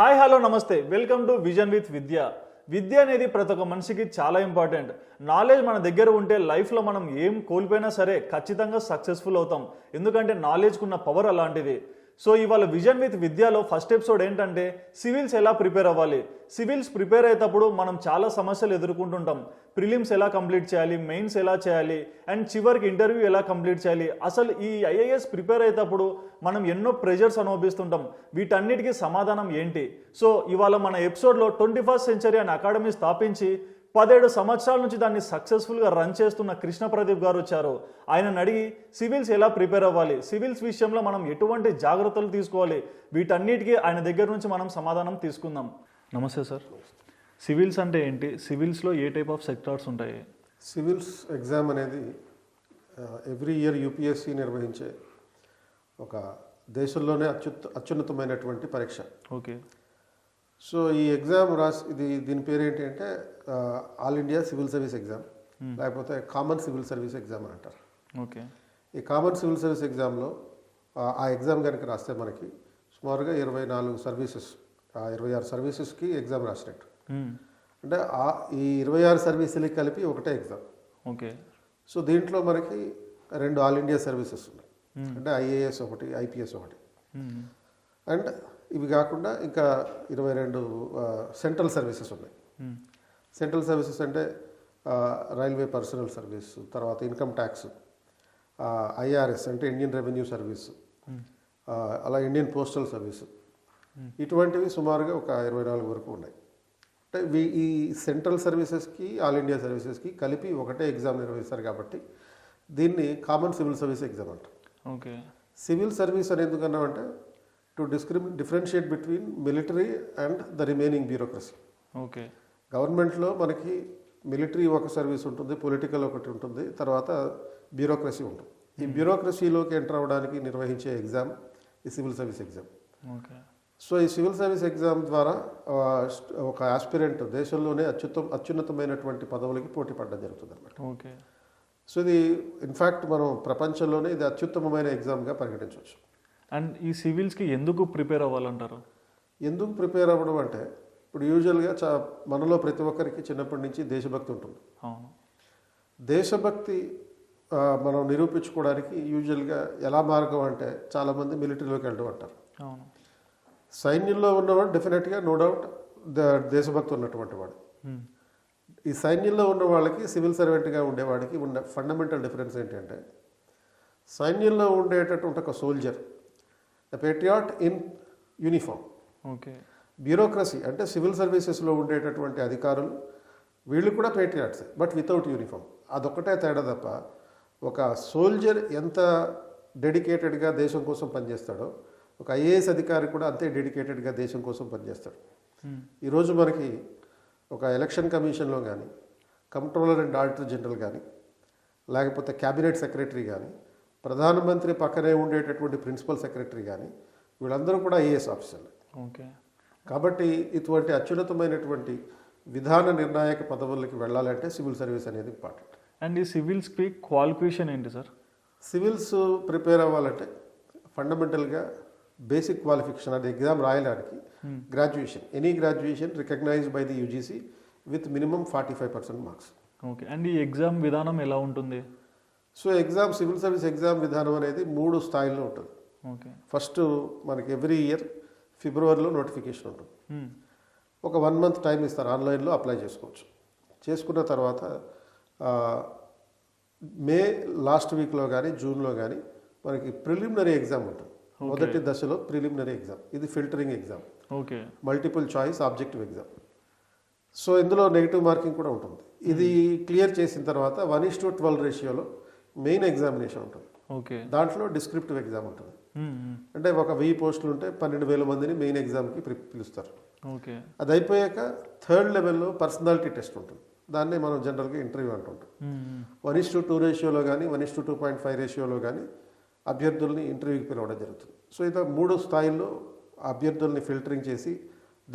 Hi hello నమస్తే welcome to vision with విద్య. విద్య అనేది ప్రతి ఒక్క మనిషికి చాలా ఇంపార్టెంట్. నాలెడ్జ్ మన దగ్గర ఉంటే లైఫ్లో మనం ఏం కోల్పోయినా సరే ఖచ్చితంగా సక్సెస్ఫుల్ అవుతాం. ఎందుకంటే నాలెడ్జ్కి ఉన్న పవర్ అలాంటిది. సో ఇవాళ విజన్ విత్ విద్యలో ఫస్ట్ ఎపిసోడ్ ఏంటంటే సివిల్స్ ఎలా ప్రిపేర్ అవ్వాలి. సివిల్స్ ప్రిపేర్ అయ్యేటప్పుడు మనం చాలా సమస్యలు ఎదుర్కొంటుంటాం. ప్రిలిమ్స్ ఎలా కంప్లీట్ చేయాలి, మెయిన్స్ ఎలా చేయాలి, అండ్ చివరికి ఇంటర్వ్యూ ఎలా కంప్లీట్ చేయాలి. అసలు ఈ ఐఏఎస్ ప్రిపేర్ అయ్యేటప్పుడు మనం ఎన్నో ప్రెజర్స్ అనుభవిస్తుంటాం. వీటన్నిటికీ సమాధానం ఏంటి? సో ఇవాళ మన ఎపిసోడ్లో 21st సెంచరీ అనే అకాడమీ స్థాపించి 17 సంవత్సరాల నుంచి దాన్ని సక్సెస్ఫుల్గా రన్ చేస్తున్న కృష్ణ ప్రదీప్ గారు వచ్చారు. ఆయనను అడిగి సివిల్స్ ఎలా ప్రిపేర్ అవ్వాలి, సివిల్స్ విషయంలో మనం ఎటువంటి జాగ్రత్తలు తీసుకోవాలి, వీటన్నిటికీ ఆయన దగ్గర నుంచి మనం సమాధానం తీసుకుందాం. నమస్తే సార్. సివిల్స్ అంటే ఏంటి? సివిల్స్లో ఏ టైప్ ఆఫ్ సెక్టార్స్ ఉంటాయి? సివిల్స్ ఎగ్జామ్ అనేది ఎవ్రీ ఇయర్ యూపీఎస్సీ నిర్వహించే ఒక దేశంలోనే అత్యున్నతమైనటువంటి పరీక్ష. ఓకే. సో ఈ ఎగ్జామ్ దీని పేరు ఏంటి అంటే all India civil service exam, లేకపోతే కామన్ సివిల్ సర్వీస్ ఎగ్జామ్ అని అంటారు. ఓకే. ఈ కామన్ సివిల్ సర్వీస్ ఎగ్జామ్లో ఆ ఎగ్జామ్ కనుక రాస్తే మనకి సుమారుగా 24 సర్వీసెస్, 26 సర్వీసెస్కి ఎగ్జామ్ రాసినట్టు. అంటే ఈ 26 సర్వీసులకి కలిపి ఒకటే ఎగ్జామ్. ఓకే. సో దీంట్లో మనకి 2 ఆల్ ఇండియా సర్వీసెస్ ఉన్నాయి. అంటే ఐఏఎస్ ఒకటి, ఐపీఎస్ ఒకటి. అండ్ ఇవి కాకుండా ఇంకా 22 సెంట్రల్ సర్వీసెస్ ఉన్నాయి. సెంట్రల్ సర్వీసెస్ అంటే రైల్వే పర్సనల్ సర్వీస్, తర్వాత ఇన్కమ్ ట్యాక్స్, ఐఆర్ఎస్ అంటే ఇండియన్ రెవెన్యూ సర్వీస్, అలా ఇండియన్ పోస్టల్ సర్వీస్, ఇటువంటివి సుమారుగా ఒక 24 వరకు ఉన్నాయి. అంటే ఈ సెంట్రల్ సర్వీసెస్కి ఆల్ ఇండియా సర్వీసెస్కి కలిపి ఒకటే ఎగ్జామ్ నిర్వహిస్తారు కాబట్టి దీన్ని కామన్ సివిల్ సర్వీస్ ఎగ్జామ్ అంటారు. ఓకే. సివిల్ సర్వీస్ అని ఎందుకన్నామంటే to differentiate between military and the remaining bureaucracy. Okay. గవర్నమెంట్లో మనకి మిలిటరీ ఒక సర్వీస్ ఉంటుంది, పొలిటికల్ ఒకటి ఉంటుంది, తర్వాత బ్యూరోక్రసీ ఉంటుంది. ఈ బ్యూరోక్రసీలోకి ఎంటర్ అవ్వడానికి నిర్వహించే ఎగ్జామ్ ఈ civil service exam. Okay. So ఈ సివిల్ సర్వీస్ ఎగ్జామ్ ద్వారా ఒక ఆస్పిరెంట్ దేశంలోనే అత్యున్నతమైనటువంటి పదవులకి పోటీ పడడం జరుగుతుంది అన్నమాట. ఓకే. సో ఇది ఇన్ఫ్యాక్ట్ మనం ప్రపంచంలోనే ఇది అత్యుత్తమమైన ఎగ్జామ్గా పరిగణించవచ్చు. అండ్ ఈ సివిల్స్కి ఎందుకు ప్రిపేర్ అవ్వాలంటారు? ఎందుకు ప్రిపేర్ అవ్వడం అంటే ఇప్పుడు యూజువల్గా మనలో ప్రతి ఒక్కరికి చిన్నప్పటి నుంచి దేశభక్తి ఉంటుంది. అవును. దేశభక్తి మనం నిరూపించుకోవడానికి యూజువల్గా ఎలా మార్గం అంటే చాలామంది మిలిటరీలోకి వెళ్ళడం అంటారు. అవును. సైన్యంలో ఉన్నవాడు డెఫినెట్గా నో డౌట్ దేశభక్తి ఉన్నటువంటి వాడు. ఈ సైన్యంలో ఉన్న వాళ్ళకి సివిల్ సర్వెంట్గా ఉండేవాడికి ఉన్న ఫండమెంటల్ డిఫరెన్స్ ఏంటంటే సైన్యంలో ఉండేటటువంటి ఒక soldier, Patriot in uniform. Okay. Bureaucracy అంటే సివిల్ సర్వీసెస్లో ఉండేటటువంటి అధికారులు వీళ్ళు కూడా పేట్రియాట్స్ బట్ వితౌట్ యూనిఫామ్. అదొక్కటే తేడా తప్ప ఒక సోల్జర్ ఎంత డెడికేటెడ్గా దేశం కోసం పనిచేస్తాడో ఒక ఐఏఎస్ అధికారి కూడా అంతే డెడికేటెడ్గా దేశం కోసం పనిచేస్తాడు. ఈరోజు మనకి ఒక ఎలక్షన్ కమిషన్లో కానీ, కంట్రోలర్ అండ్ ఆడిటర్ జనరల్ కానీ, లేకపోతే క్యాబినెట్ సెక్రటరీ కానీ, ప్రధానమంత్రి పక్కనే ఉండేటటువంటి ప్రిన్సిపల్ సెక్రటరీ కానీ వీళ్ళందరూ కూడా ఐఏఎస్ ఆఫీసర్లు. ఓకే. కాబట్టి ఇటువంటి అత్యున్నతమైనటువంటి విధాన నిర్ణాయక పదవులకి వెళ్ళాలంటే సివిల్ సర్వీస్ అనేది ఇంపార్టెంట్. అండ్ ఈ సివిల్స్కి క్వాలిఫికేషన్ ఏంటి సార్? సివిల్స్ ప్రిపేర్ అవ్వాలంటే ఫండమెంటల్గా బేసిక్ క్వాలిఫికేషన్ అది ఎగ్జామ్ రాయడానికి graduation, any graduation recognized by the UGC with minimum 45% marks. Okay. And ఈ ఎగ్జామ్ విధానం ఎలా ఉంటుంది? సో సివిల్ సర్వీస్ ఎగ్జామ్ విధానం అనేది 3 స్థాయిల్లో ఉంటుంది. ఓకే. ఫస్ట్ మనకి ఎవ్రీ ఇయర్ ఫిబ్రవరిలో నోటిఫికేషన్ ఉంటుంది. ఒక 1 month టైం ఇస్తారు, ఆన్లైన్లో అప్లై చేసుకోవచ్చు. చేసుకున్న తర్వాత మే లాస్ట్ వీక్లో కానీ జూన్లో కానీ మనకి ప్రిలిమినరీ ఎగ్జామ్ ఉంటుంది. మొదటి దశలో ప్రిలిమినరీ ఎగ్జామ్, ఇది filtering exam. Okay. Multiple choice objective exam. So ఇందులో నెగిటివ్ మార్కింగ్ కూడా ఉంటుంది. ఇది క్లియర్ చేసిన తర్వాత 1:12 రేషియోలో మెయిన్ ఎగ్జామినేషన్ ఉంటుంది. ఓకే. దాంట్లో డిస్క్రిప్టివ్ ఎగ్జామ్ ఉంటుంది. అంటే ఒక 1000 పోస్టులు ఉంటే 12,000 మందిని మెయిన్ ఎగ్జామ్కి పిలుస్తారు. ఓకే. అది అయిపోయాక 3rd లెవెల్లో పర్సనాలిటీ టెస్ట్ ఉంటుంది. దాన్ని మనం జనరల్గా ఇంటర్వ్యూ అంటుంటాం. 1:2 రేషియోలో కానీ 1:2.5 రేషియోలో కానీ అభ్యర్థుల్ని ఇంటర్వ్యూకి పిలవడం జరుగుతుంది. సో ఇలా 3 స్థాయిల్లో అభ్యర్థుల్ని ఫిల్టరింగ్ చేసి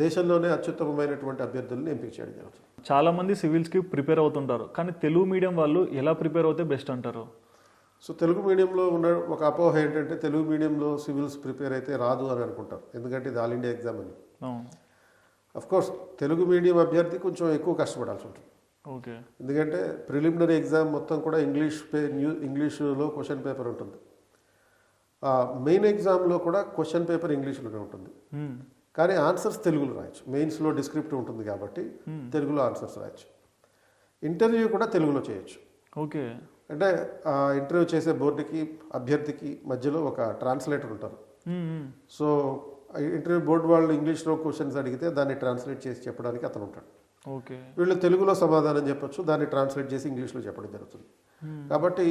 దేశంలోనే అత్యుత్తమమైనటువంటి అభ్యర్థుల్ని ఎంపిక చేయడం జరుగుతుంది. చాలామంది సివిల్స్కి ప్రిపేర్ అవుతుంటారు, కానీ తెలుగు మీడియం వాళ్ళు ఎలా ప్రిపేర్ అవుతే బెస్ట్ అంటారు? సో తెలుగు మీడియంలో ఉన్న ఒక అపోహ ఏంటంటే తెలుగు మీడియంలో సివిల్స్ ప్రిపేర్ అయితే రాదు అని అనుకుంటారు, ఎందుకంటే ఇది ఆల్ ఇండియా ఎగ్జామ్ అని. అవును. కోర్స్ తెలుగు మీడియం అభ్యర్థి కొంచెం ఎక్కువ కష్టపడాల్సి ఉంటుంది, ఓకే. ఎందుకంటే ప్రిలిమినరీ ఎగ్జామ్ మొత్తం కూడా ఇంగ్లీష్లో క్వశ్చన్ పేపర్ ఉంటుంది. మెయిన్ ఎగ్జామ్లో కూడా క్వశ్చన్ పేపర్ ఇంగ్లీష్లోనే ఉంటుంది, కానీ ఆన్సర్స్ తెలుగులో రాయొచ్చు. మెయిన్స్లో డిస్క్రిప్టివ్ ఉంటుంది కాబట్టి తెలుగులో ఆన్సర్స్ రాయొచ్చు. ఇంటర్వ్యూ కూడా తెలుగులో చేయొచ్చు. ఓకే. అంటే ఇంటర్వ్యూ చేసే బోర్డుకి అభ్యర్థికి మధ్యలో ఒక ట్రాన్స్లేటర్ ఉంటారు. సో ఇంటర్వ్యూ బోర్డు వాళ్ళు ఇంగ్లీష్లో క్వశ్చన్స్ అడిగితే దాన్ని ట్రాన్స్లేట్ చేసి చెప్పడానికి అతను ఉంటాడు. ఓకే. వీళ్ళు తెలుగులో సమాధానం చెప్పొచ్చు, దాన్ని ట్రాన్స్లేట్ చేసి ఇంగ్లీష్లో చెప్పడం జరుగుతుంది. కాబట్టి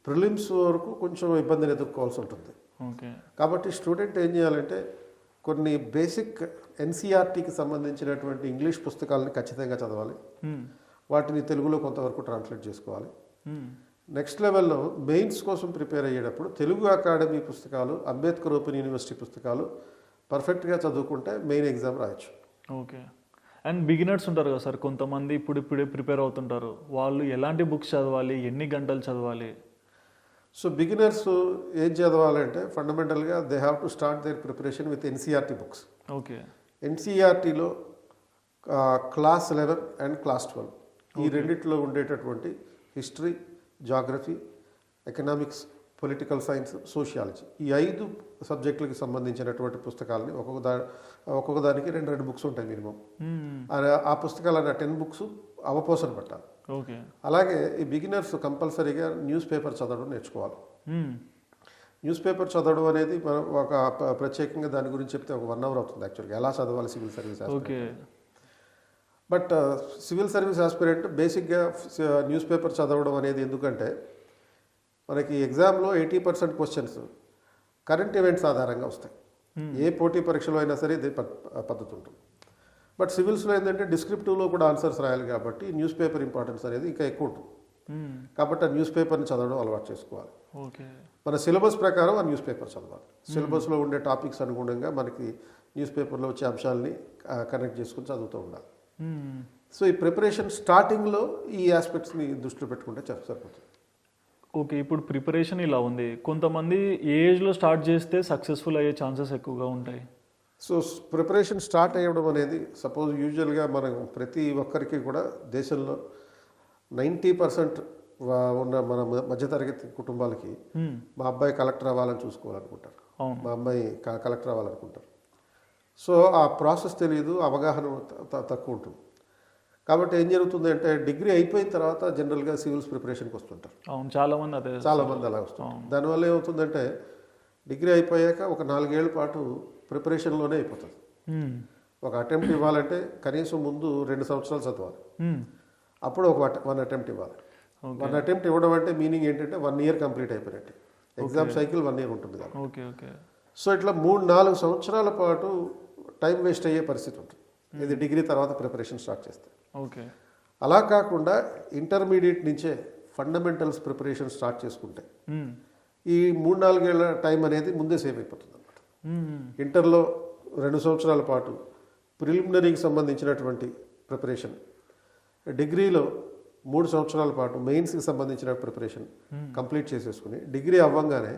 ప్రిలిమ్స్ వరకు కొంచెం ఇబ్బందిని ఎదుర్కోవాల్సి ఉంటుంది. ఓకే. కాబట్టి స్టూడెంట్ ఏం చేయాలంటే కొన్ని బేసిక్ ఎన్సీఆర్టీకి సంబంధించినటువంటి ఇంగ్లీష్ పుస్తకాలని ఖచ్చితంగా చదవాలి, వాటిని తెలుగులో కొంతవరకు ట్రాన్స్లేట్ చేసుకోవాలి. నెక్స్ట్ లెవెల్లో మెయిన్స్ కోసం ప్రిపేర్ అయ్యేటప్పుడు తెలుగు అకాడమీ పుస్తకాలు, అంబేద్కర్ ఓపెన్ యూనివర్సిటీ పుస్తకాలు పర్ఫెక్ట్గా చదువుకుంటే మెయిన్ ఎగ్జామ్ రాయొచ్చు. ఓకే. అండ్ బిగినర్స్ ఉంటారు కదా సార్, కొంతమంది ఇప్పుడే ప్రిపేర్ అవుతుంటారు, వాళ్ళు ఎలాంటి బుక్స్ చదవాలి, ఎన్ని గంటలు చదవాలి? సో బిగినర్స్ ఏం చదవాలంటే ఫండమెంటల్గా they have to start their preparation with NCERT books. Okay. ఎన్సీఆర్టీలో క్లాస్ 11 అండ్ క్లాస్ 12 ఈ రెండిట్లో ఉండేటటువంటి history, geography, economics, political science, sociology ఈ 5 సబ్జెక్టులకు సంబంధించినటువంటి పుస్తకాలని ఒక్కొక్క దానికి 2 బుక్స్ ఉంటాయి మినిమం. ఆ పుస్తకాలను 10 బుక్స్ అవపోసన పట్టాలి. ఓకే. అలాగే ఈ బిగినర్స్ కంపల్సరీగా న్యూస్ పేపర్ చదవడం నేర్చుకోవాలి. న్యూస్ పేపర్ చదవడం అనేది ఒక ప్రత్యేకంగా దాని గురించి చెప్తే ఒక 1 అవర్ అవుతుంది యాక్చువల్గా, ఎలా చదవాలి civil service aspirant. But civil service aspirant బేసిక్గా న్యూస్ పేపర్ చదవడం అనేది ఎందుకంటే మనకి ఎగ్జామ్లో 80% క్వశ్చన్స్ కరెంట్ ఈవెంట్స్ ఆధారంగా వస్తాయి. ఏ పోటీ పరీక్షలో అయినా సరే ఇదే పద్ధతి ఉంటుంది. బట్ సివిల్స్లో ఏంటంటే డిస్క్రిప్టివ్లో కూడా ఆన్సర్స్ రాయాలి కాబట్టి న్యూస్ పేపర్ ఇంపార్టెన్స్ అనేది ఇంకా ఎక్కువ ఉంటుంది. కాబట్టి ఆ న్యూస్ పేపర్ని చదవడం అలవాటు చేసుకోవాలి. ఓకే. మన సిలబస్ ప్రకారం ఆ న్యూస్ పేపర్ చదవాలి. సిలబస్లో ఉండే టాపిక్స్ అనుగుణంగా మనకి న్యూస్ పేపర్లో వచ్చే అంశాలని కనెక్ట్ చేసుకుని చదువుతూ ఉండాలి. సో ఈ ప్రిపరేషన్ స్టార్టింగ్లో ఈ ఆస్పెక్ట్స్ని దృష్టిలో పెట్టుకుంటే సరిపోతుంది. ఓకే. ఇప్పుడు ప్రిపరేషన్ ఇలా ఉంది, కొంతమంది ఏ ఏజ్లో స్టార్ట్ చేస్తే సక్సెస్ఫుల్ అయ్యే ఛాన్సెస్ ఎక్కువగా ఉంటాయి? సో ప్రిపరేషన్ స్టార్ట్ అయ్యడం అనేది సపోజ్ యూజువల్గా మనం ప్రతి ఒక్కరికి కూడా దేశంలో 90% ఉన్న మన మధ్యతరగతి కుటుంబాలకి మా అబ్బాయి కలెక్టర్ అవ్వాలని చూసుకోవాలనుకుంటారు, మా అమ్మాయి కలెక్టర్ అవ్వాలనుకుంటారు. సో ఆ ప్రాసెస్ తెలియదు, అవగాహన తక్కువ ఉంటుంది. కాబట్టి ఏం జరుగుతుంది అంటే డిగ్రీ అయిపోయిన తర్వాత జనరల్గా సివిల్స్ ప్రిపరేషన్కి వస్తుంటారు. చాలామంది అలా వస్తుంటారు. దానివల్ల ఏమవుతుందంటే డిగ్రీ అయిపోయాక ఒక 4 ఏళ్ల పాటు ప్రిపరేషన్లోనే అయిపోతుంది. ఒక అటెంప్ట్ ఇవ్వాలంటే కనీసం ముందు 2 సంవత్సరాలు చదవాలి, అప్పుడు ఒక 1 అటెంప్ట్ ఇవ్వాలి. 1 అటెంప్ట్ ఇవ్వడం అంటే మీనింగ్ ఏంటంటే 1 ఇయర్ కంప్లీట్ అయిపోయినట్టు. ఎగ్జామ్ సైకిల్ 1 ఇయర్ ఉంటుంది కాబట్టి. సో ఇట్లా 3-4 సంవత్సరాల పాటు టైం వేస్ట్ అయ్యే పరిస్థితి ఉంటుంది ఇది డిగ్రీ తర్వాత ప్రిపరేషన్ స్టార్ట్ చేస్తే. ఓకే. అలా కాకుండా ఇంటర్మీడియట్ నుంచే ఫండమెంటల్స్ ప్రిపరేషన్ స్టార్ట్ చేసుకుంటే ఈ 3-4 ఏళ్ల టైం అనేది ముందే సేవ్ అయిపోతుంది అనమాట. ఇంటర్లో 2 సంవత్సరాల పాటు ప్రిలిమినరీకి సంబంధించినటువంటి ప్రిపరేషన్, డిగ్రీలో 3 సంవత్సరాల పాటు మెయిన్స్కి సంబంధించిన ప్రిపరేషన్ కంప్లీట్ చేసేసుకుని డిగ్రీ అవ్వగానే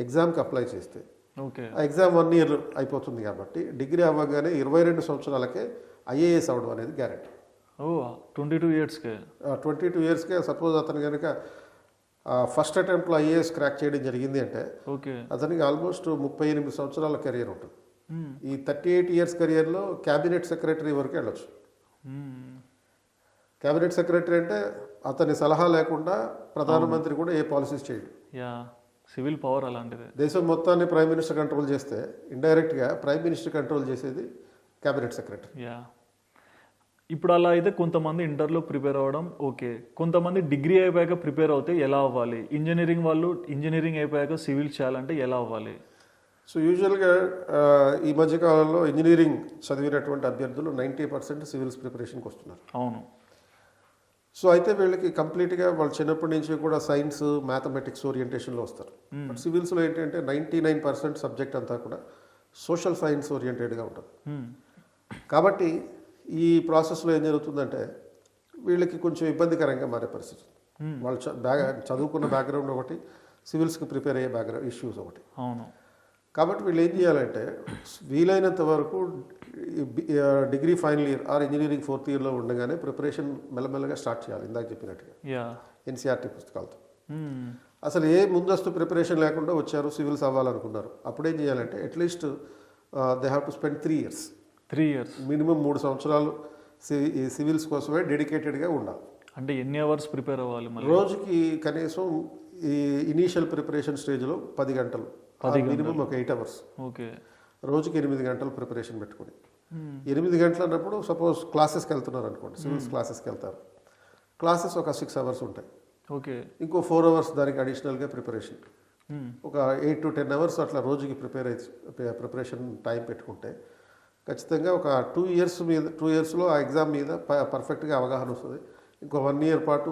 ఎగ్జామ్కి అప్లై చేస్తే ఆ ఎగ్జామ్ 1 ఇయర్ అయిపోతుంది. కాబట్టి డిగ్రీ అవ్వగానే 22 సంవత్సరాలకే ఐఏఎస్ అవ్వడం అనేది గ్యారెంటీ. 22 ఇయర్స్కే సపోజ్ అతను కనుక ఫస్ట్ అటెంప్ట్లో ఐఏఎస్ క్రాక్ చేయడం జరిగింది అంటే అతనికి ఆల్మోస్ట్ 38 సంవత్సరాల కెరియర్ ఉంటుంది. ఈ 38 ఇయర్స్ కెరియర్లో క్యాబినెట్ సెక్రటరీ వరకు వెళ్ళొచ్చు. క్యాబినెట్ సెక్రటరీ అంటే అతని సలహా లేకుండా ప్రధానమంత్రి కూడా ఏ పాలసీస్ చేయడు. సివిల్ పవర్ అలాంటిది. దేశం మొత్తాన్ని ప్రైమ్ మినిస్టర్ కంట్రోల్ చేస్తే ఇండైరెక్ట్గా ప్రైమ్ మినిస్టర్ కంట్రోల్ చేసేది క్యాబినెట్ సెక్రటరీ. ఇప్పుడు అలా అయితే కొంతమంది ఇంటర్లో ప్రిపేర్ అవ్వడం ఓకే, కొంతమంది డిగ్రీ అయిపోయాక ప్రిపేర్ అవుతే ఎలా అవ్వాలి? ఇంజనీరింగ్ వాళ్ళు ఇంజనీరింగ్ అయిపోయాక సివిల్ చేయాలంటే ఎలా అవ్వాలి? సో యూజువల్గా ఈ మధ్యకాలంలో ఇంజనీరింగ్ చదివినటువంటి అభ్యర్థులు 90% సివిల్స్ ప్రిపరేషన్కి వస్తున్నారు. అవును. సో అయితే వీళ్ళకి కంప్లీట్గా వాళ్ళు చిన్నప్పటి నుంచి కూడా సైన్స్, మ్యాథమెటిక్స్ ఓరియంటేషన్లో వస్తారు. బట్ సివిల్స్లో ఏంటంటే 99% సబ్జెక్ట్ అంతా కూడా సోషల్ సైన్స్ ఓరియంటెడ్గా ఉంటుంది. కాబట్టి ఈ ప్రాసెస్లో ఏం జరుగుతుందంటే వీళ్ళకి కొంచెం ఇబ్బందికరంగా మారే పరిస్థితి. వాళ్ళు చదువుకున్న బ్యాక్గ్రౌండ్ ఒకటి, సివిల్స్కి ప్రిపేర్ అయ్యే బ్యాక్గ్రౌండ్ ఇష్యూస్ ఒకటి. అవును. కాబట్టి వీళ్ళు ఏం చేయాలంటే వీలైనంత వరకు degree final year are engineering 4th ఇయర్లో ఉండగానే ప్రిపరేషన్ మెల్లమెల్లగా స్టార్ట్ చేయాలి. ఇందాక చెప్పినట్టుగా యా. ఎన్సీఆర్టీ పుస్తకాలతో. అసలు ఏ ముందస్తు ప్రిపరేషన్ లేకుండా వచ్చారు సివిల్స్ అవ్వాలనుకున్నారు, అప్పుడేం చేయాలంటే at least they have to spend 3 years. 3 years minimum 3 సంవత్సరాలు ఈ సివిల్స్ కోసమే డెడికేటెడ్గా ఉండాలి. అంటే ఎన్ని అవర్స్ ప్రిపేర్ అవ్వాలి మళ్ళీ? రోజుకి కనీసం ఈ ఇనీషియల్ ప్రిపరేషన్ స్టేజ్లో 10 గంటలు, మినిమం ఒక 8 hours. ఓకే. రోజుకి 8 గంటలు ప్రిపరేషన్ పెట్టుకుని 8 గంటలు అన్నప్పుడు సపోజ్ క్లాసెస్కి వెళ్తున్నారు అనుకోండి, సివిల్స్ క్లాసెస్కి వెళ్తారు. క్లాసెస్ ఒక 6 hours ఉంటాయి. ఓకే. ఇంకో 4 hours దానికి అడిషనల్గా ప్రిపరేషన్. ఒక 8 to 10 hours అట్లా రోజుకి ప్రిపరేషన్ టైం పెట్టుకుంటే ఖచ్చితంగా ఒక 2 yearsలో ఆ ఎగ్జామ్ మీద పర్ఫెక్ట్గా అవగాహన వస్తుంది. ఇంకో 1 year పాటు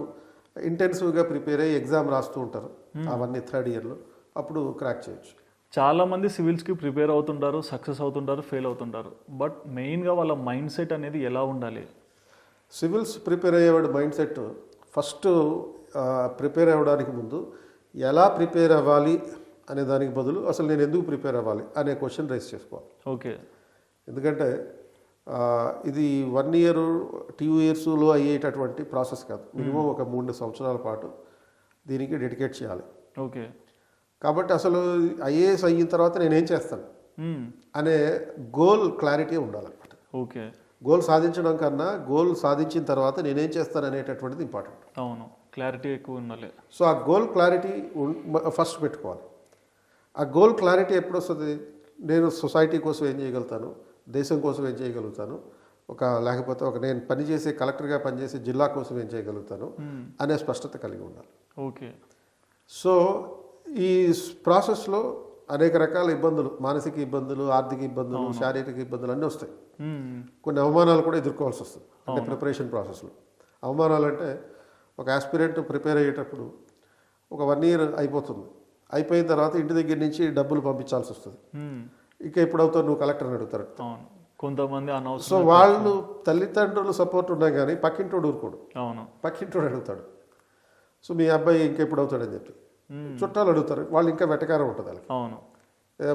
ఇంటెన్సివ్గా ప్రిపేర్ అయ్యి ఎగ్జామ్ రాస్తూ ఉంటారు అవన్నీ 3rd yearలో, అప్పుడు క్రాక్ చేయొచ్చు. చాలా మంది సివిల్స్కి ప్రిపేర్ అవుతుంటారు, సక్సెస్ అవుతుంటారు, ఫెయిల్ అవుతుంటారు. బట్ మెయిన్గా వాళ్ళ మైండ్ సెట్ అనేది ఎలా ఉండాలి? సివిల్స్ ప్రిపేర్ అయ్యేవాడు మైండ్ సెట్ ఫస్ట్ ప్రిపేర్ అవ్వడానికి ముందు ఎలా ప్రిపేర్ అవ్వాలి అనే దానికి బదులు అసలు నేను ఎందుకు ప్రిపేర్ అవ్వాలి అనే క్వశ్చన్ రైస్ చేసుకోవాలి. ఓకే. ఎందుకంటే ఇది 1 year 2 yearsలో అయ్యేటటువంటి ప్రాసెస్ కాదు. మినిమం ఒక 3 సంవత్సరాల పాటు దీనికి డెడికేట్ చేయాలి. ఓకే. కాబట్టి అసలు ఐఏఎస్ అయిన తర్వాత నేనేం చేస్తాను అనే గోల్ క్లారిటీ ఉండాలన్నమాట. ఓకే. గోల్ సాధించడం కన్నా గోల్ సాధించిన తర్వాత నేనేం చేస్తాను అనేటటువంటిది ఇంపార్టెంట్. అవును, క్లారిటీ ఎక్కువ ఉండాలి. సో ఆ గోల్ క్లారిటీ ఫస్ట్ పెట్టుకోవాలి. ఆ గోల్ క్లారిటీ ఎప్పుడు వస్తుంది? నేను సొసైటీ కోసం ఏం చేయగలుగుతాను, దేశం కోసం ఏం చేయగలుగుతాను, లేకపోతే నేను పనిచేసే కలెక్టర్గా పనిచేసే జిల్లా కోసం ఏం చేయగలుగుతాను అనే స్పష్టత కలిగి ఉండాలి. ఓకే. సో ఈ ప్రాసెస్లో అనేక రకాల ఇబ్బందులు, మానసిక ఇబ్బందులు, ఆర్థిక ఇబ్బందులు, శారీరక ఇబ్బందులు అన్నీ వస్తాయి. కొన్ని అవమానాలు కూడా ఎదుర్కోవాల్సి వస్తుంది అంటే ప్రిపరేషన్ ప్రాసెస్లో. అవమానాలు అంటే ఒక ఆస్పిరెంట్ ప్రిపేర్ అయ్యేటప్పుడు ఒక 1 year అయిపోతుంది. అయిపోయిన తర్వాత ఇంటి దగ్గర నుంచి డబ్బులు పంపించాల్సి వస్తుంది. ఇక ఎప్పుడవుతావు నువ్వు కలెక్టర్ అని అడుగుతారు కొంతమంది. సో వాళ్ళు తల్లిదండ్రులు సపోర్ట్ ఉన్నా కానీ పక్కింటోడు ఊరుకోడు. అవును, పక్కింటోడు అడుగుతాడు. సో మీ అబ్బాయి ఇంకెప్పుడు అవుతాడని చెప్పి చుట్టాలు అడుగుతారు. వాళ్ళు ఇంకా వెటకారం ఉంటుంది వాళ్ళకి. అవును,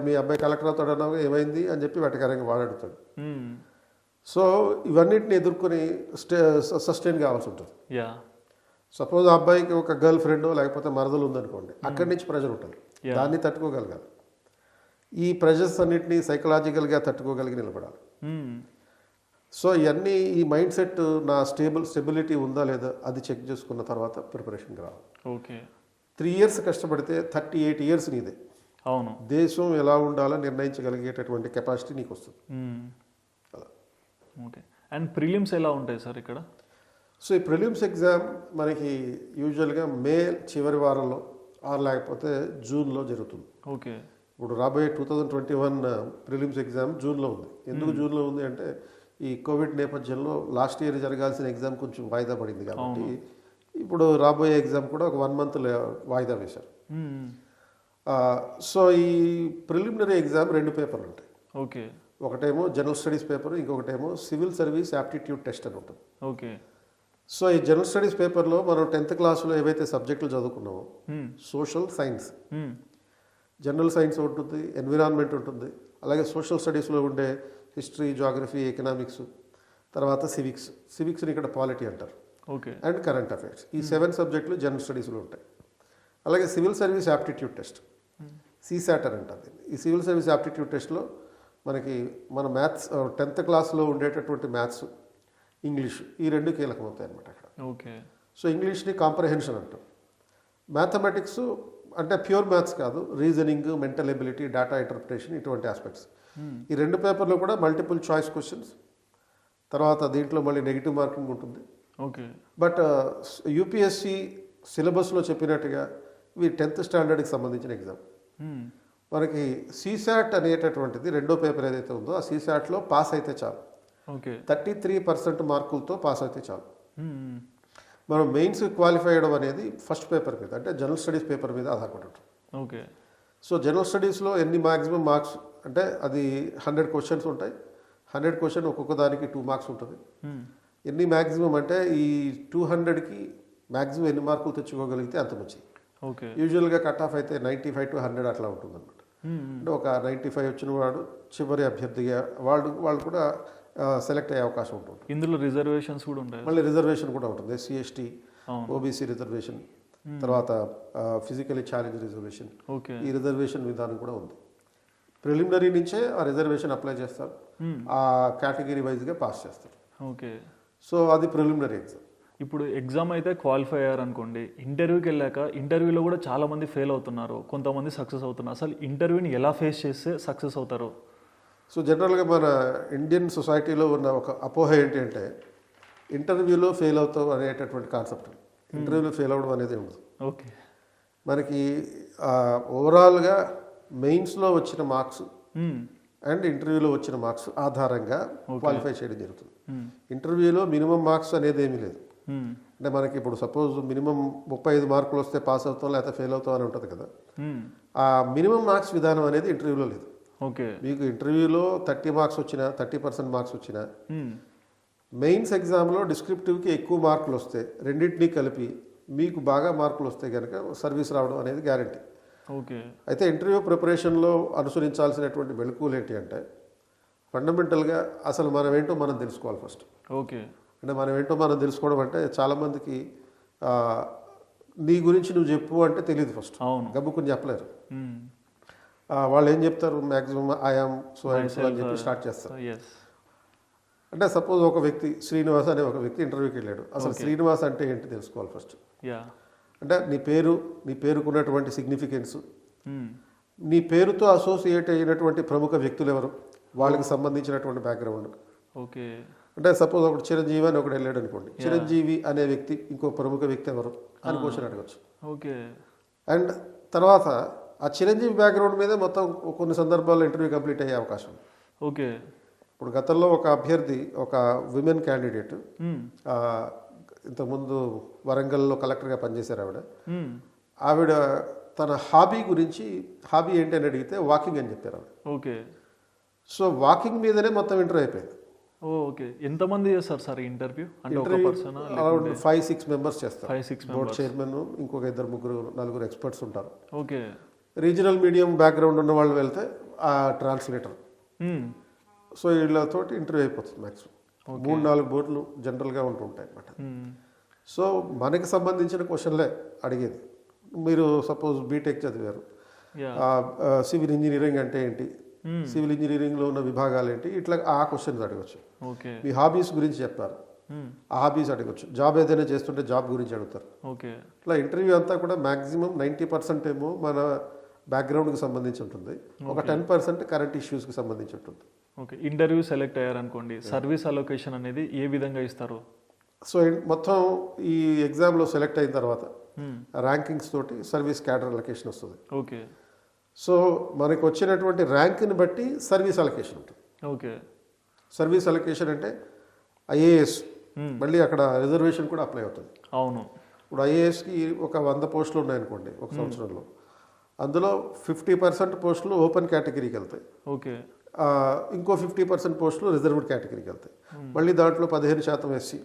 మీ అబ్బాయి కలెక్టర్ అవుతాడు అన్నావు ఏమైంది అని చెప్పి వెటకారంగా వాడు అడుగుతాడు. సో ఇవన్నిటిని ఎదుర్కొని సస్టైన్ కావాల్సి ఉంటుంది. సపోజ్ ఆ అబ్బాయికి ఒక గర్ల్ ఫ్రెండ్ లేకపోతే మరదలు ఉందనుకోండి, అక్కడి నుంచి ప్రెజర్ ఉంటుంది. దాన్ని తట్టుకోగలగాలి. ఈ ప్రెజర్స్ అన్నిటినీ సైకలాజికల్గా తట్టుకోగలిగి నిలబడాలి. సో ఇవన్నీ ఈ మైండ్ సెట్ నా స్టెబిలిటీ ఉందా లేదా అది చెక్ చేసుకున్న తర్వాత ప్రిపరేషన్కి రావాలి. ఓకే. 3 years కష్టపడితే 38 years నీదే. అవును, దేశం ఎలా ఉండాలో నిర్ణయించగలిగేటటువంటి కెపాసిటీ నీకు వస్తుంది. ఓకే. అండ్ ప్రిలిమ్స్ ఎలా ఉంటాయి సార్ ఇక్కడ? సో ఈ ప్రిలిమ్స్ ఎగ్జామ్ మనకి యూజువల్గా మే చివరి వారంలో లేకపోతే జూన్లో జరుగుతుంది. ఓకే. ఇప్పుడు రాబోయే 2021 ప్రిలిమ్స్ ఎగ్జామ్ జూన్లో ఉంది. ఎందుకు జూన్లో ఉంది అంటే ఈ కోవిడ్ నేపథ్యంలో లాస్ట్ ఇయర్ జరగాల్సిన ఎగ్జామ్ కొంచెం వాయిదా పడింది కాబట్టి ఇప్పుడు రాబోయే ఎగ్జామ్ కూడా ఒక 1 month వాయిదా వేశారు. సో ఈ ప్రిలిమినరీ ఎగ్జామ్ 2 పేపర్లు ఉంటాయి. ఓకే. ఒకటేమో జనరల్ స్టడీస్ పేపర్, ఇంకొకటేమో సివిల్ సర్వీస్ యాప్టిట్యూడ్ టెస్ట్ అని ఉంటుంది. ఓకే. సో ఈ జనరల్ స్టడీస్ పేపర్లో మనం 10th క్లాస్లో ఏవైతే సబ్జెక్టులు చదువుకున్నామో సోషల్ సైన్స్, జనరల్ సైన్స్ ఉంటుంది, ఎన్విరాన్మెంట్ ఉంటుంది, అలాగే సోషల్ స్టడీస్లో ఉండే హిస్టరీ, జాగ్రఫీ, ఎకనామిక్స్, తర్వాత సివిక్స్ని ఇక్కడ పాలిటీ అంటారు, ఓకే, అండ్ కరెంట్ అఫైర్స్. ఈ 7 సబ్జెక్టులు జనరల్ స్టడీస్లో ఉంటాయి. అలాగే civil service aptitude test, CSAT అని అంటారు. ఈ సివిల్ సర్వీస్ యాప్టిట్యూడ్ టెస్ట్లో మన మ్యాథ్స్ 10th క్లాస్లో ఉండేటటువంటి మ్యాథ్స్, ఇంగ్లీష్ ఈ 2 కీలకం అవుతాయి అనమాట అక్కడ. ఓకే. సో ఇంగ్లీష్ని కాంప్రహెన్షన్ అంటాం. మ్యాథమెటిక్స్ అంటే ప్యూర్ మ్యాథ్స్ కాదు, reasoning, mental ability, data interpretation, ఇటువంటి ఆస్పెక్ట్స్. ఈ 2 పేపర్లో కూడా మల్టిపుల్ చాయిస్ క్వశ్చన్స్, తర్వాత దీంట్లో మళ్ళీ నెగిటివ్ మార్కింగ్ ఉంటుంది. ఓకే. బట్ యూపీఎస్సి సిలబస్లో చెప్పినట్టుగా ఇవి 10th స్టాండర్డ్కి సంబంధించిన ఎగ్జామ్. మనకి CSAT అనేటటువంటిది 2వ పేపర్ ఏదైతే ఉందో ఆ CSATలో పాస్ అయితే చాలు. ఓకే. 33% మార్కులతో పాస్ అయితే చాలు. మనం మెయిన్స్ క్వాలిఫై అవ్వడం అనేది ఫస్ట్ పేపర్ మీద అంటే జనరల్ స్టడీస్ పేపర్ మీద ఆధారపడి ఉంటుంది. ఓకే. సో జనరల్ స్టడీస్లో ఎన్ని మ్యాక్సిమం మార్క్స్ అంటే అది 100 క్వశ్చన్స్ ఉంటాయి. 100 క్వశ్చన్ ఒక్కొక్క దానికి 2 marks ఉంటుంది. ఎన్ని మ్యాక్సిమం అంటే ఈ 200కి మ్యాక్సిమం ఎన్ని మార్కులు తెచ్చుకోగలిగితే అంత మంచిది. ఓకే. యూజువల్గా కట్ ఆఫ్ అయితే 95 to 100 అట్లా ఉంటుంది అనమాట. అంటే ఒక 95 వచ్చిన వాడు చివరి అభ్యర్థిగా వాళ్ళు కూడా సెలెక్ట్ అయ్యే అవకాశం ఉంటుంది. ఇందులో రిజర్వేషన్స్ కూడా ఉంటాయి. మళ్ళీ రిజర్వేషన్ కూడా ఉంటుంది. ఎస్సీ ఎస్టీ అవును. ఓబీసీ రిజర్వేషన్, తర్వాత ఫిజికలీ ఛాలెంజ్ రిజర్వేషన్, ఓకే. ఈ రిజర్వేషన్ విధానం కూడా ఉంది. ప్రిలిమినరీ నుంచే ఆ రిజర్వేషన్ అప్లై చేస్తారు, ఆ కేటగిరీ వైజ్గా పాస్ చేస్తారు. ఓకే. సో అది ప్రిలిమినరీ ఎగ్జామ్. ఇప్పుడు ఎగ్జామ్ అయితే క్వాలిఫై అయ్యారు అనుకోండి, ఇంటర్వ్యూకి వెళ్ళాక ఇంటర్వ్యూలో కూడా చాలా మంది ఫెయిల్ అవుతున్నారు, కొంతమంది సక్సెస్ అవుతున్నారు. అసలు ఇంటర్వ్యూని ఎలా ఫేస్ చేస్తే సక్సెస్ అవుతారు? సో జనరల్గా మన ఇండియన్ సొసైటీలో ఉన్న ఒక అపోహ ఏంటి అంటే ఇంటర్వ్యూలో ఫెయిల్ అవుతావు అనేటటువంటి కాన్సెప్ట్. ఇంటర్వ్యూలో ఫెయిల్ అవ్వడం అనేది ఉండదు. ఓకే. మనకి ఓవరాల్గా మెయిన్స్లో వచ్చిన మార్క్స్ అండ్ ఇంటర్వ్యూలో వచ్చిన మార్క్స్ ఆధారంగా క్వాలిఫై చేయడం జరుగుతుంది. ఇంటర్వ్యూలో మినిమం మార్క్స్ అనేది ఏమీ లేదు. అంటే మనకి ఇప్పుడు సపోజ్ మినిమం 35 మార్కులు వస్తే పాస్ అవుతాం లేకపోతే ఫెయిల్ అవుతాం అని ఉంటుంది కదా. ఆ మినిమం మార్క్స్ విధానం అనేది ఇంటర్వ్యూలో లేదు. ఓకే. మీకు ఇంటర్వ్యూలో 30 మార్క్స్ వచ్చినా 30% మార్క్స్ వచ్చినా మెయిన్స్ ఎగ్జామ్లో డిస్క్రిప్టివ్కి ఎక్కువ మార్కులు వస్తే రెండింటినీ కలిపి మీకు బాగా మార్కులు వస్తే కనుక సర్వీస్ రావడం అనేది గ్యారంటీ. ఓకే. అయితే ఇంటర్వ్యూ ప్రిపరేషన్లో అనుసరించాల్సినటువంటి మెళకువలు ఏంటి అంటే ఫండమెంటల్గా అసలు మనం ఏంటో మనం తెలుసుకోవాలి ఫస్ట్. ఓకే. అంటే మనం ఏంటో మనం తెలుసుకోవడం అంటే చాలామందికి నీ గురించి నువ్వు చెప్పు అంటే తెలియదు ఫస్ట్. అవును. గబ్బుకుని చెప్పలేరు. వాళ్ళు ఏం చెప్తారు, maximum I am so and so అని చెప్పి స్టార్ట్ చేస్తారు. అంటే సపోజ్ ఒక వ్యక్తి శ్రీనివాస్ అనే ఒక వ్యక్తి ఇంటర్వ్యూకి వెళ్ళాడు. అసలు శ్రీనివాస్ అంటే ఏంటి తెలుసుకోవాలి ఫస్ట్. అంటే నీ పేరుకున్నటువంటి సిగ్నిఫికెన్స్, నీ పేరుతో అసోసియేట్ అయినటువంటి ప్రముఖ వ్యక్తులు ఎవరు, వాళ్ళకి సంబంధించినటువంటి బ్యాక్గ్రౌండ్. ఓకే. అంటే సపోజ్ ఒకటి చిరంజీవి అని ఒకటి వెళ్ళాడు అనుకోండి, చిరంజీవి అనే వ్యక్తి ఇంకో ప్రముఖ వ్యక్తి ఎవరు అని క్వశ్చన్ అడగచ్చు. ఓకే. అండ్ తర్వాత ఆ చిరంజీవి బ్యాక్గ్రౌండ్ మీద మొత్తం కొన్ని సందర్భాల్లో ఇంటర్వ్యూ కంప్లీట్ అయ్యే అవకాశం. ఓకే. ఇప్పుడు గతంలో ఒక అభ్యర్థి, ఒక విమెన్ క్యాండిడేట్, ఇంతకుముందు వరంగల్లో కలెక్టర్గా పనిచేశారు ఆవిడ తన హాబీ ఏంటి అని అడిగితే వాకింగ్ అని చెప్పారు ఆవిడ. ఓకే. సో వాకింగ్ మీదనే మొత్తం ఇంటర్వ్యూ అయిపోయింది. ఓకే. ఎంతమంది చేస్తారు సార్ ఇంటర్వ్యూ? అంటే ఒక పర్సన్ అరౌండ్ 5-6 మెంబర్స్ చేస్తారు. 5-6 బోర్డ్ చైర్మన్, ఇంకొక 2-3-4 ఎక్స్పర్ట్స్ ఉంటారు. ఓకే. రీజనల్ మీడియం బ్యాక్గ్రౌండ్ ఉన్న వాళ్ళు వెళ్తే ఆ ట్రాన్స్లేటర్. సో వీళ్ళతోటి ఇంటర్వ్యూ అయిపోతుంది. మ్యాక్సిమం 3-4 బోర్డులు జనరల్గా ఉంటుంటాయి అన్నమాట. సో మనకి సంబంధించిన క్వశ్చన్లే అడిగేది. మీరు సపోజ్ బీటెక్ చదివారు, సివిల్ ఇంజనీరింగ్ అంటే ఏంటి, సివిల్ ఇంజనీరింగ్లో ఉన్న విభాగాలు ఏంటి, ఇట్లా ఆ క్వశ్చన్స్ అడగచ్చు. మీ హాబీస్ గురించి చెప్తారు, ఆ హాబీస్ అడగచ్చు. జాబ్ ఏదైనా చేస్తుంటే జాబ్ గురించి అడుగుతారు. ఇట్లా ఇంటర్వ్యూ అంతా కూడా మ్యాక్సిమం 90% ఏమో మన బ్యాక్గ్రౌండ్కి సంబంధించి ఉంటుంది, ఒక 10% కరెంట్ ఇష్యూస్కి సంబంధించి ఉంటుంది. ఓకే. ఇంటర్వ్యూ సెలెక్ట్ అయ్యారనుకోండి, సర్వీస్ అలొకేషన్ అనేది ఏ విధంగా ఇస్తారు? సో మొత్తం ఈ ఎగ్జామ్లో సెలెక్ట్ అయిన తర్వాత ర్యాంకింగ్స్ తోటి సర్వీస్ క్యాడర్ అలొకేషన్ వస్తుంది. ఓకే. సో మనకు వచ్చినటువంటి ర్యాంక్ని బట్టి సర్వీస్ అలొకేషన్ ఉంటుంది. ఓకే. సర్వీస్ అలొకేషన్ అంటే ఐఏఎస్, మళ్ళీ అక్కడ రిజర్వేషన్ కూడా అప్లై అవుతుంది. అవును. ఇప్పుడు ఐఏఎస్కి ఒక 100 పోస్టులు ఉన్నాయనుకోండి ఒక సంవత్సరంలో, అందులో 50% పోస్టులు ఓపెన్ కేటగిరీకి వెళ్తాయి. ఓకే. ఇంకో 50% పోస్టులు రిజర్వ్డ్ కేటగిరీకి వెళ్తాయి. మళ్ళీ దాంట్లో 15% ఎస్సీ,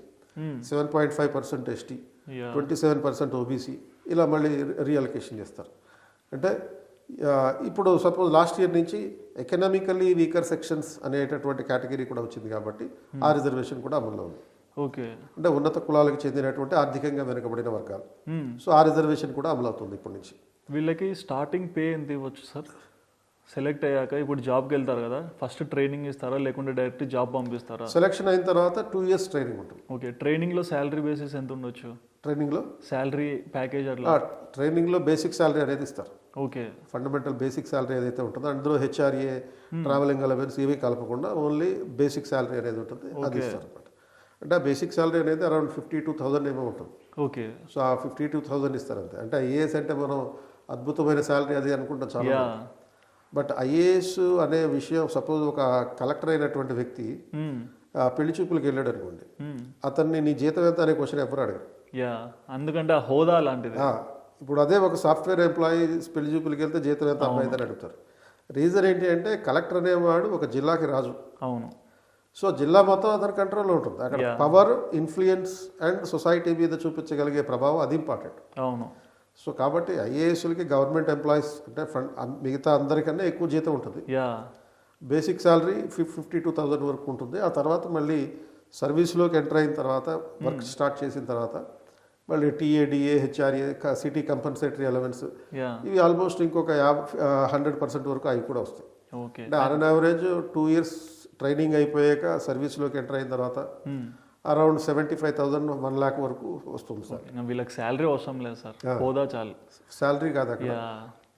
7.5% ఎస్టీ, 27% ఓబీసీ, ఇలా మళ్ళీ రీఅలొకేషన్ చేస్తారు. అంటే ఇప్పుడు సపోజ్ లాస్ట్ ఇయర్ నుంచి ఎకనామికల్లీ వీకర్ సెక్షన్స్ అనేటటువంటి కేటగిరీ కూడా వచ్చింది కాబట్టి ఆ రిజర్వేషన్ కూడా అమల్లో ఉంది. ఓకే. అంటే ఉన్నత కులాలకు చెందినటువంటి ఆర్థికంగా వెనుకబడిన వర్గాలు. సో ఆ రిజర్వేషన్ కూడా అమలు అవుతుంది ఇప్పటి నుంచి. వీళ్ళకి స్టార్టింగ్ పే ఎంత ఇవ్వచ్చు సార్? సెలెక్ట్ అయ్యాక ఇప్పుడు జాబ్కి వెళ్తారు కదా, ఫస్ట్ ట్రైనింగ్ ఇస్తారా లేకుంటే డైరెక్ట్ జాబ్ పంపిస్తారా? సెలెక్షన్ అయిన తర్వాత 2 years ట్రైనింగ్ ఉంటుంది. ఓకే. ట్రైనింగ్లో శాలరీ బేసిస్ ఎంత ఉండొచ్చు? ట్రైనింగ్లో శాలరీ ప్యాకేజ్ అట్లా? ట్రైనింగ్లో బేసిక్ శాలరీ అనేది ఇస్తారు. ఓకే. ఫండమెంటల్ బేసిక్ శాలరీ ఏదైతే ఉంటుందో అందులో హెచ్ఆర్ఏ, ట్రావెలింగ్ అలవెన్స్ ఇవి కలపకుండా ఓన్లీ బేసిక్ శాలరీ అనేది ఉంటుంది, అది ఇస్తారు అనమాట. అంటే ఆ బేసిక్ శాలరీ అనేది అరౌండ్ 52,000 ఏమో ఉంటుంది. ఓకే. సో ఆ 52,000 ఇస్తారు అంతే. అంటే ఐఏఎస్ అంటే మనం అద్భుతమైన శాలరీ అది అనుకుంటాం చాలా. బట్ ఐఏఎస్ అనే విషయం, సపోజ్ ఒక కలెక్టర్ అయినటువంటి వ్యక్తి పెళ్లి చూపులకు వెళ్ళాడు అనుకోండి, అతన్ని నీ జీతం ఎంత అనే క్వశ్చన్ ఎవరు అడగరు. అందుకంటే ఆ హోదా లాంటిది. ఇప్పుడు అదే ఒక సాఫ్ట్వేర్ ఎంప్లాయీ పెళ్లి చూపులకు వెళ్తే జీతం ఎంత అమ్మాయి అని అడుగుతారు. రీజన్ ఏంటి అంటే కలెక్టర్ అనేవాడు ఒక జిల్లాకి రాజు. అవును. సో జిల్లా మొత్తం అతని కంట్రోల్లో ఉంటుంది. అక్కడ పవర్, ఇన్ఫ్లుయెన్స్ అండ్ సొసైటీ మీద చూపించగలిగే ప్రభావం అది ఇంపార్టెంట్. అవును. సో కాబట్టి ఐఏఎస్లకి గవర్నమెంట్ ఎంప్లాయీస్ అంటే మిగతా అందరికన్నా ఎక్కువ జీతం ఉంటుంది. యా బేసిక్ శాలరీ 52,000 వరకు ఉంటుంది. ఆ తర్వాత మళ్ళీ సర్వీస్లోకి ఎంటర్ అయిన తర్వాత వర్క్ స్టార్ట్ చేసిన తర్వాత మళ్ళీ TA DA, HRA, city compensatory allowance, yeah ఇవి ఆల్మోస్ట్ ఇంకొక 100% వరకు అవి కూడా వస్తాయి. ఓకే. అంటే ఆన్ యావరేజ్ 2 years ట్రైనింగ్ అయిపోయాక సర్వీస్లోకి ఎంటర్ అయిన తర్వాత అరౌండ్ 75,000 1 lakh వరకు వస్తుంది సార్. వీళ్ళకి శాలరీ అవసరం లేదు సార్, హోదా చాలు. శాలరీ కాదు అక్కడ, యా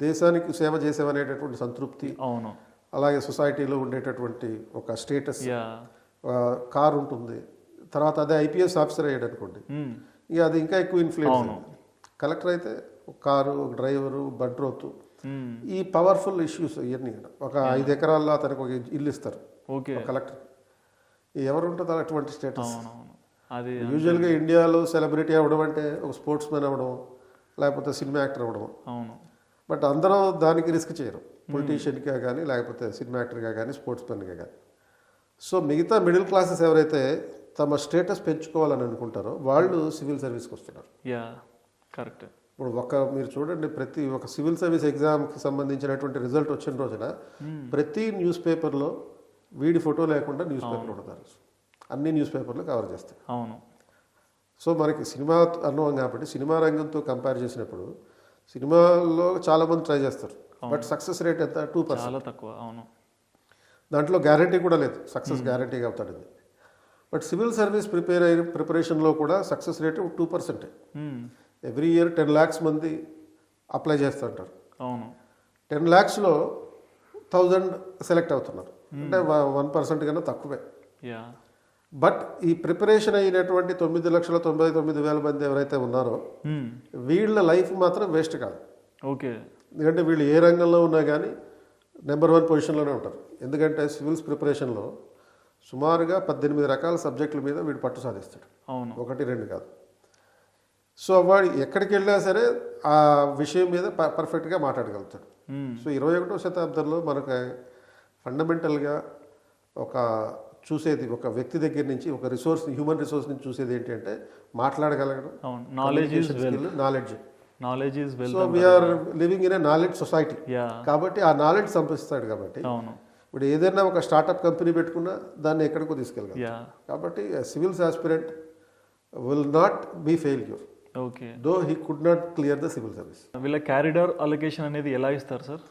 దేశానికి సేవ చేసేవనేటటువంటి సంతృప్తి, అవును. అలాగే సొసైటీలో ఉండేటటువంటి ఒక స్టేటస్, యా కార్ ఉంటుంది. తర్వాత అదే ఐపీఎస్ ఆఫీసర్ అయ్యాడు అనుకోండి, ఇక అది ఇంకా ఎక్కువ ఇన్ఫ్లుయెన్స్. కలెక్టర్ అయితే ఒక కారు, ఒక డ్రైవరు, బంట్రోతు, ఈ పవర్ఫుల్ ఇష్యూస్ ఇవన్నీ. ఒక 5 ఎకరాల్లో అతనికి ఒక ఇల్లు ఇస్తారు ఓకే కలెక్టర్. ఎవరు ఉంటుంది అటువంటి స్టేటస్? అది యూజువల్గా ఇండియాలో సెలబ్రిటీ అవ్వడం అంటే ఒక స్పోర్ట్స్ మ్యాన్ అవ్వడం, లేకపోతే సినిమా యాక్టర్ అవ్వడం. అవును. బట్ అందరూ దానికి రిస్క్ చేయరు, పొలిటీషియన్గా కానీ లేకపోతే సినిమా యాక్టర్గా కానీ స్పోర్ట్స్ మ్యాన్గా కానీ. సో మిగతా మిడిల్ క్లాసెస్ ఎవరైతే తమ స్టేటస్ పెంచుకోవాలని అనుకుంటారో వాళ్ళు సివిల్ సర్వీస్కి వస్తున్నారు. Yeah correct. ఇప్పుడు మీరు చూడండి, ప్రతి ఒక సివిల్ సర్వీస్ ఎగ్జామ్కి సంబంధించినటువంటి రిజల్ట్ వచ్చిన రోజున ప్రతి న్యూస్ పేపర్లో వీడి ఫోటో లేకుండా న్యూస్ పేపర్ ఉండతారు. అన్ని న్యూస్ పేపర్లు కవర్ చేస్తాయి. అవును. సో మనకి సినిమా అనుభవం కాబట్టి సినిమా రంగంతో కంపేర్ చేసినప్పుడు సినిమాల్లో చాలామంది ట్రై చేస్తారు, బట్ సక్సెస్ రేట్ ఎంత? 2%. చాలా తక్కువ. అవును. దాంట్లో గ్యారంటీ కూడా లేదు సక్సెస్ గ్యారంటీ అవుతాడని. బట్ సివిల్ సర్వీస్ ప్రిపరేషన్లో కూడా success rate 2%. Every year 10 lakhs మంది అప్లై చేస్తుంటారు. అవును. 10 lakhsలో 1000 సెలెక్ట్ అవుతున్నారు, అంటే 1% కన్నా తక్కువే. యా బట్ ఈ ప్రిపరేషన్ అయినటువంటి 9,99,000 మంది ఎవరైతే ఉన్నారో వీళ్ళ లైఫ్ మాత్రం వేస్ట్ కాదు. ఓకే. ఎందుకంటే వీళ్ళు ఏ రంగంలో ఉన్నా కానీ నెంబర్ 1 పొజిషన్లోనే ఉంటారు. ఎందుకంటే సివిల్స్ ప్రిపరేషన్లో సుమారుగా 18 రకాల సబ్జెక్టుల మీద వీడు పట్టు సాధిస్తాడు. అవును. 1, 2 కాదు. సో వాడు ఎక్కడికి వెళ్ళినా సరే ఆ విషయం మీద పర్ఫెక్ట్గా మాట్లాడగలుగుతాడు. సో 21వ శతాబ్దంలో మనకు ఫండమెంటల్గా చూసేది ఒక వ్యక్తి దగ్గర నుంచి, ఒక హ్యూమన్ రిసోర్స్ నుంచి చూసేది ఏంటంటే మాట్లాడగలగడం, knowledge. So we are living in a knowledge society. Yeah కాబట్టి ఆ నాలెడ్జ్ సంపాదిస్తాడు. కాబట్టి అవును. ఇప్పుడు ఏదైనా ఒక స్టార్టప్ కంపెనీ పెట్టుకున్నా దాన్ని ఎక్కడికో తీసుకెళ్ళగలరు. యా కాబట్టి civils aspirant will not be failure okay. Though he could not clear the civil service. వీళ్ళ క్యారిడార్ అలొకేషన్ అనేది ఎలా ఇస్తారు సార్?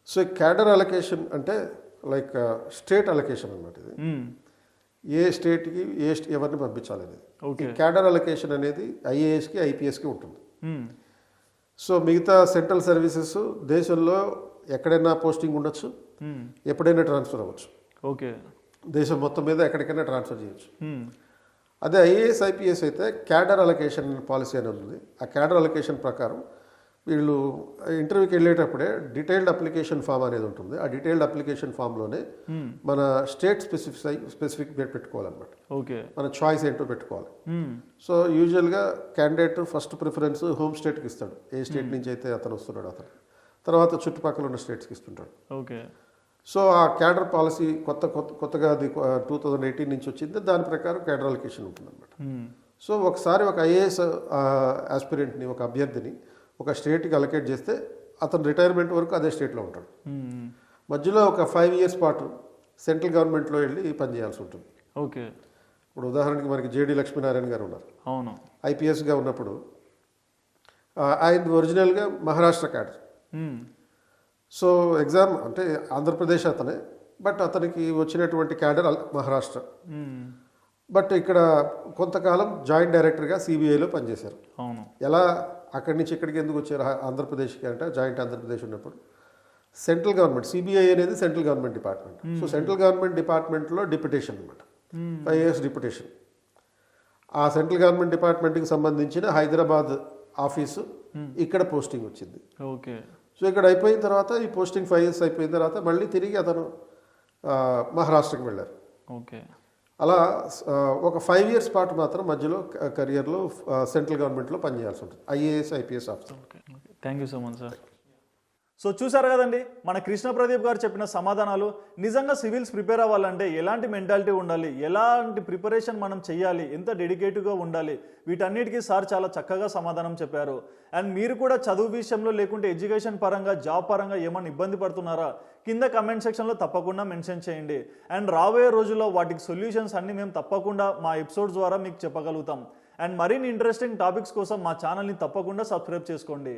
సో క్యాడర్ అలొకేషన్ అంటే లైక్ స్టేట్ అలొకేషన్ అన్నమాట. ఇది ఏ స్టేట్కి ఎవరిని పంపించాలనేది. ఓకే. క్యాడర్ అలొకేషన్ అనేది ఐఏఎస్కి, ఐపీఎస్కి ఉంటుంది. సో మిగతా సెంట్రల్ సర్వీసెస్ దేశంలో ఎక్కడైనా పోస్టింగ్ ఉండొచ్చు, ఎప్పుడైనా ట్రాన్స్ఫర్ అవ్వచ్చు. ఓకే. దేశం మొత్తం మీద ఎక్కడికైనా ట్రాన్స్ఫర్ చేయొచ్చు. అదే ఐఏఎస్, ఐపీఎస్ అయితే క్యాడర్ అలొకేషన్ పాలసీ అని ఉంది. ఆ క్యాడర్ అలొకేషన్ ప్రకారం వీళ్ళు ఇంటర్వ్యూకి వెళ్ళేటప్పుడే డీటెయిల్డ్ అప్లికేషన్ ఫామ్ అనేది ఉంటుంది. ఆ డీటెయిల్డ్ అప్లికేషన్ ఫామ్లోనే మన స్టేట్ స్పెసిఫిక్ పెట్టుకోవాలన్నమాట. ఓకే. మన చాయిస్ ఏంటో పెట్టుకోవాలి. సో యూజువల్గా క్యాండిడేట్ ఫస్ట్ ప్రిఫరెన్స్ హోమ్ స్టేట్కి ఇస్తాడు, ఏ స్టేట్ నుంచి అయితే అతను వస్తున్నాడు అతను. తర్వాత చుట్టుపక్కల ఉన్న స్టేట్స్కి ఇస్తుంటాడు. ఓకే. సో ఆ క్యాడర్ పాలసీ కొత్తగా అది 2018 నుంచి వచ్చింది. దాని ప్రకారం క్యాడర్ అలొకేషన్ ఉంటుందన్నమాట. సో ఒకసారి ఒక ఐఏఎస్ ఆస్పిరెంట్ని, ఒక అభ్యర్థిని ఒక స్టేట్కి అలొకేట్ చేస్తే అతను రిటైర్మెంట్ వరకు అదే స్టేట్లో ఉంటాడు. మధ్యలో ఒక 5 years పాటు సెంట్రల్ గవర్నమెంట్లో వెళ్ళి పనిచేయాల్సి ఉంటుంది. ఓకే. ఇప్పుడు ఉదాహరణకి మనకి జేడి లక్ష్మీనారాయణ గారు ఉన్నారు. అవును. ఐపీఎస్గా ఉన్నప్పుడు ఆయన ఒరిజినల్గా మహారాష్ట్ర క్యాడర్. సో ఎగ్జామ్ అంటే ఆంధ్రప్రదేశ్ అతనే, బట్ అతనికి వచ్చినటువంటి క్యాడర్ మహారాష్ట్ర. బట్ ఇక్కడ కొంతకాలం జాయింట్ డైరెక్టర్గా సిబిఐలో పనిచేశారు. అవును. ఎలా అక్కడి నుంచి ఇక్కడికి ఎందుకు వచ్చారు ఆంధ్రప్రదేశ్కి అంటే, జాయింట్ ఆంధ్రప్రదేశ్ ఉన్నప్పుడు సెంట్రల్ గవర్నమెంట్, సిబిఐ అనేది central government department. So central government డిపార్ట్మెంట్లో డిప్యుటేషన్ అనమాట, 5 years డిప్యుటేషన్. ఆ సెంట్రల్ గవర్నమెంట్ డిపార్ట్మెంట్కి సంబంధించిన హైదరాబాద్ ఆఫీసు ఇక్కడ పోస్టింగ్ వచ్చింది. ఓకే. సో ఇక్కడ అయిపోయిన తర్వాత ఈ పోస్టింగ్ 5 years అయిపోయిన తర్వాత మళ్ళీ తిరిగి అతను మహారాష్ట్రకి వెళ్ళారు. ఓకే. అలా ఒక 5 years పాటు మాత్రం మధ్యలో కెరియర్లో సెంట్రల్ గవర్నమెంట్లో పనిచేయాల్సి ఉంటుంది IAS, IPS officer. Okay. Thank you so much sir. So చూసారు కదండి మన కృష్ణ ప్రదీప్ గారు చెప్పిన సమాధానాలు. నిజంగా సివిల్స్ ప్రిపేర్ అవ్వాలంటే ఎలాంటి మెంటాలిటీ ఉండాలి, ఎలాంటి ప్రిపరేషన్ మనం చేయాలి, ఎంత డెడికేటివ్గా ఉండాలి, వీటన్నిటికీ సార్ చాలా చక్కగా సమాధానం చెప్పారు. అండ్ మీరు కూడా చదువు విషయంలో లేకుంటే ఎడ్యుకేషన్ పరంగా జాబ్ పరంగా ఏమైనా ఇబ్బంది పడుతున్నారా కింద కమెంట్ సెక్షన్లో తప్పకుండా మెన్షన్ చేయండి. అండ్ రాబోయే రోజుల్లో వాటికి సొల్యూషన్స్ అన్ని మేము తప్పకుండా మా ఎపిసోడ్స్ ద్వారా మీకు చెప్పగలుగుతాం. అండ్ మరిన్ని ఇంట్రెస్టింగ్ టాపిక్స్ కోసం మా ఛానల్ని తప్పకుండా సబ్స్క్రైబ్ చేసుకోండి.